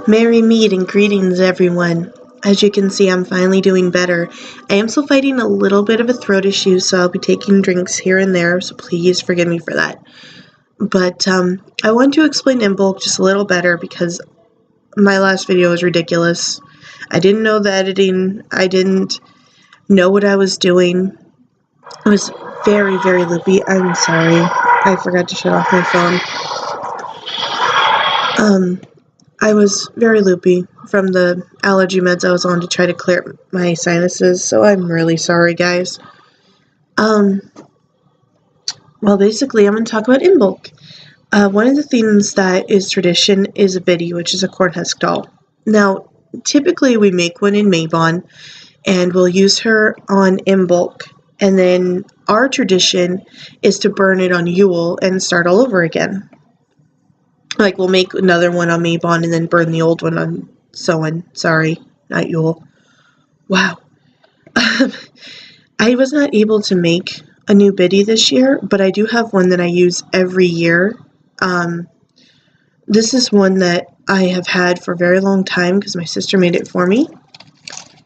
Merry meet and greetings, everyone. As you can see, I'm finally doing better. I am still fighting a little bit of a throat issue, so I'll be taking drinks here and there, so please forgive me for that. But I want to explain imbolc just a little better because my last video was ridiculous. I didn't know the editing. I didn't know what I was doing. It was very, very loopy. I'm sorry. I forgot to shut off my phone. I was very loopy from the allergy meds I was on to try to clear my sinuses, so I'm really sorry, guys. Well, basically, I'm going to talk about imbolc. One of the things that is tradition is a biddy, which is a corn husk doll. Now, typically we make one in Mabon, and we'll use her on imbolc, and then our tradition is to burn it on Yule and start all over again. Like, we'll make another one on Mabon and then burn the old one on Soen. Sorry, not Yule. Wow. I was not able to make a new biddy this year, but I do have one that I use every year. This is one that I have had for a very long time because my sister made it for me.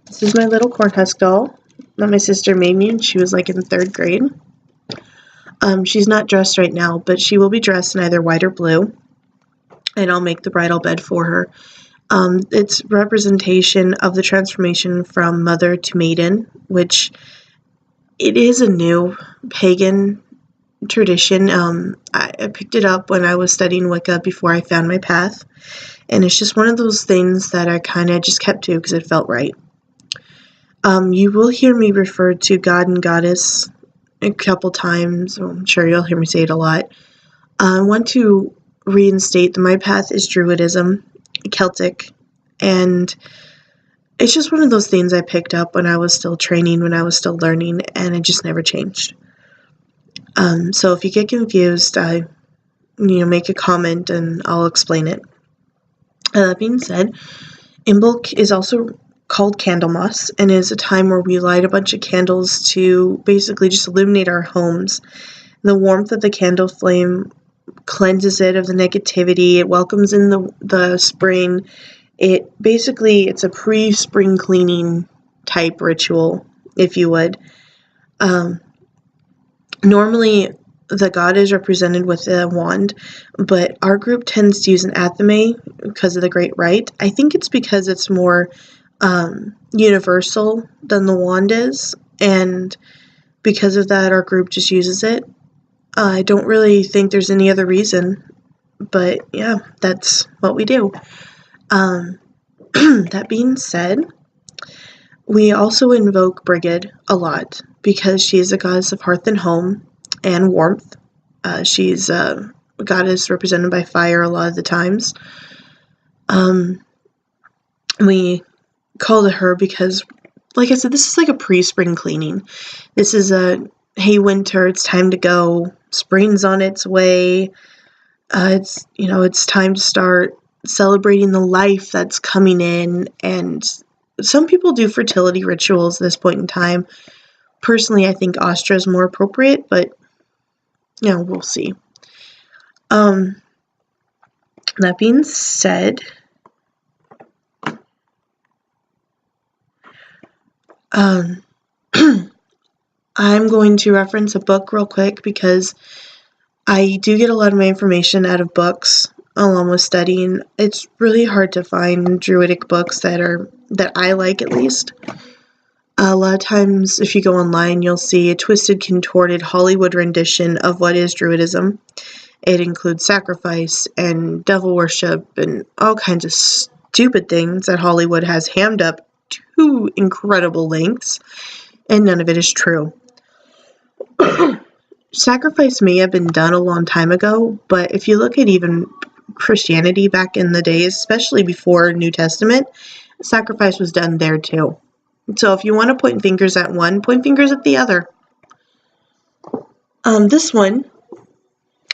This is my little corn husk doll that my sister made me, and she was like in 3rd grade. She's not dressed right now, but she will be dressed in either white or blue. And I'll make the bridal bed for her. It's representation of the transformation from mother to maiden, which it is a new pagan tradition. I picked it up when I was studying Wicca before I found my path, and it's just one of those things that I kind of just kept to because it felt right. You will hear me refer to God and Goddess a couple times. I'm sure you'll hear me say it a lot. I want to reinstate that my path is Druidism, Celtic, and it's just one of those things I picked up when I was still training, when I was still learning, and it just never changed. So if you get confused, make a comment and I'll explain it. That being said, imbolc is also called Candlemas and is a time where we light a bunch of candles to basically just illuminate our homes. The warmth of the candle flame cleanses it of the negativity. It welcomes in the spring. It's a pre-spring cleaning type ritual, if you would. Normally the god is represented with a wand, but our group tends to use an athame because of the Great Rite. I think it's because it's more universal than the wand is, and because of that our group just uses it. I don't really think there's any other reason, but yeah, that's what we do. That being said, we also invoke Brigid a lot because she is a goddess of hearth and home and warmth. She's a goddess represented by fire a lot of the times. We call to her because, like I said, this is like a pre-spring cleaning. This is hey, winter, it's time to go. Spring's on its way. It's time to start celebrating the life that's coming in. And some people do fertility rituals at this point in time. Personally, I think Astra is more appropriate, but we'll see. That being said, I'm going to reference a book real quick because I do get a lot of my information out of books along with studying. It's really hard to find druidic books that I like, at least. A lot of times if you go online you'll see a twisted, contorted Hollywood rendition of what is druidism. It includes sacrifice and devil worship and all kinds of stupid things that Hollywood has hammed up to incredible lengths, and none of it is true. Sacrifice may have been done a long time ago, but if you look at even Christianity back in the days, especially before New Testament, sacrifice was done there too. So if you want to point fingers at one, point fingers at the other. This one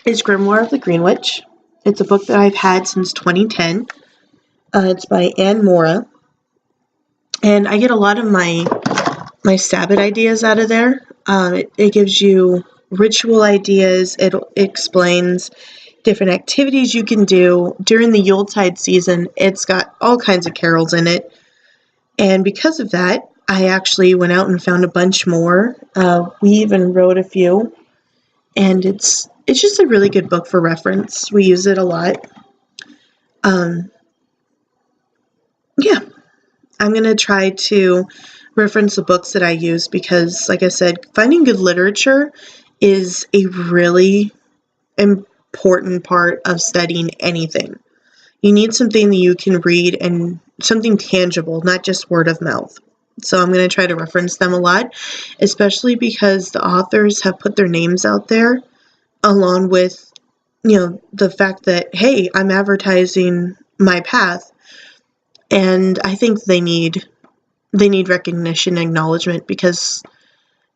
is Grimoire of the Green Witch. It's a book that I've had since 2010. It's by Anne Mora. And I get a lot of my Sabbath ideas out of there. It gives you ritual ideas. It explains different activities you can do. During the Yuletide season, it's got all kinds of carols in it. And because of that, I actually went out and found a bunch more. We even wrote a few. And it's just a really good book for reference. We use it a lot. Yeah, I'm going to try to reference the books that I use because, like I said, finding good literature is a really important part of studying anything. You need something that you can read and something tangible, not just word of mouth. So I'm going to try to reference them a lot, especially because the authors have put their names out there along with, the fact that, hey, I'm advertising my path. And I think they need recognition and acknowledgement because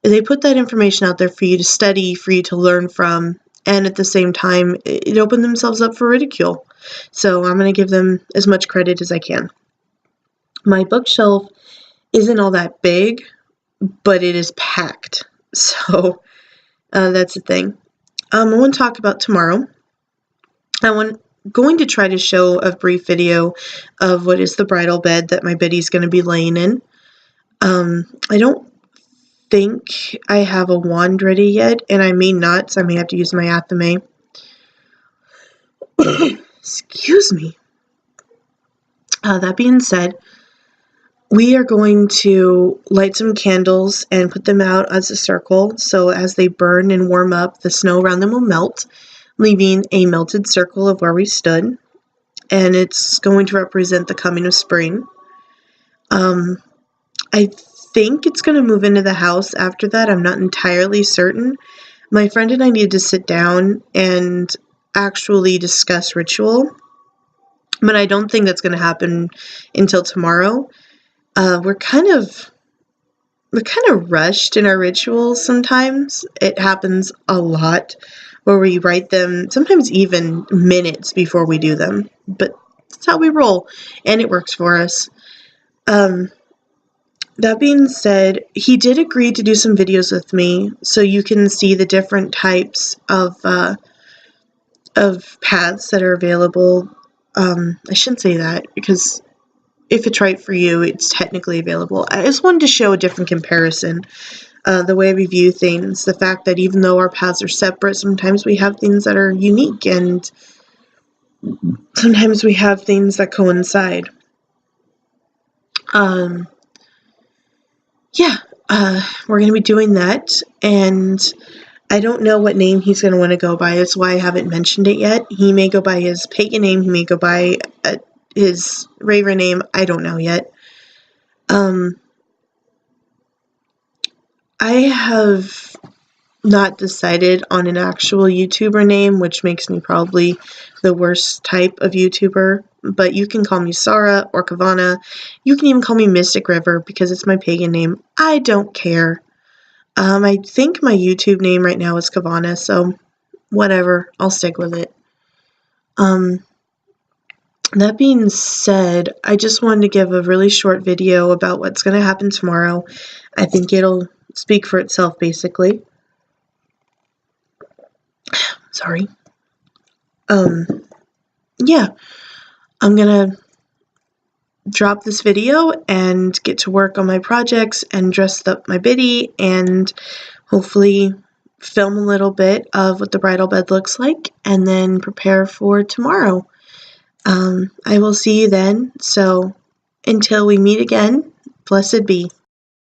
they put that information out there for you to study, for you to learn from, and at the same time, it opened themselves up for ridicule. So I'm going to give them as much credit as I can. My bookshelf isn't all that big, but it is packed. So that's the thing. I want to talk about tomorrow. Going to try to show a brief video of what is the bridal bed that my Biddy's going to be laying in. I don't think I have a wand ready yet, and I may not, so I may have to use my Athame. Excuse me. That being said, we are going to light some candles and put them out as a circle, so as they burn and warm up, the snow around them will melt, leaving a melted circle of where we stood, and it's going to represent the coming of spring. I think it's going to move into the house after that. I'm not entirely certain. My friend and I need to sit down and actually discuss ritual, but I don't think that's going to happen until tomorrow. We're kind of rushed in our rituals sometimes. It happens a lot where we write them sometimes even minutes before we do them, but that's how we roll, and it works for us. That being said, he did agree to do some videos with me, so you can see the different types of paths that are available. I shouldn't say that, because if it's right for you, it's technically available. I just wanted to show a different comparison, the way we view things, the fact that even though our paths are separate, sometimes we have things that are unique, and sometimes we have things that coincide. We're going to be doing that, and I don't know what name he's going to want to go by. That's why I haven't mentioned it yet. He may go by his pagan name. He may go by his raver name. I don't know yet. I have not decided on an actual YouTuber name, which makes me probably the worst type of YouTuber, but you can call me Sarah or Kavana. You can even call me Mystic River because it's my pagan name. I don't care. I think my YouTube name right now is Kavana, so whatever, I'll stick with it. That being said, I just wanted to give a really short video about what's going to happen tomorrow. I think it'll speak for itself, basically. Sorry. Yeah, I'm gonna drop this video and get to work on my projects and dress up my Biddy and hopefully film a little bit of what the bridal bed looks like and then prepare for tomorrow. I will see you then, so until we meet again, blessed be.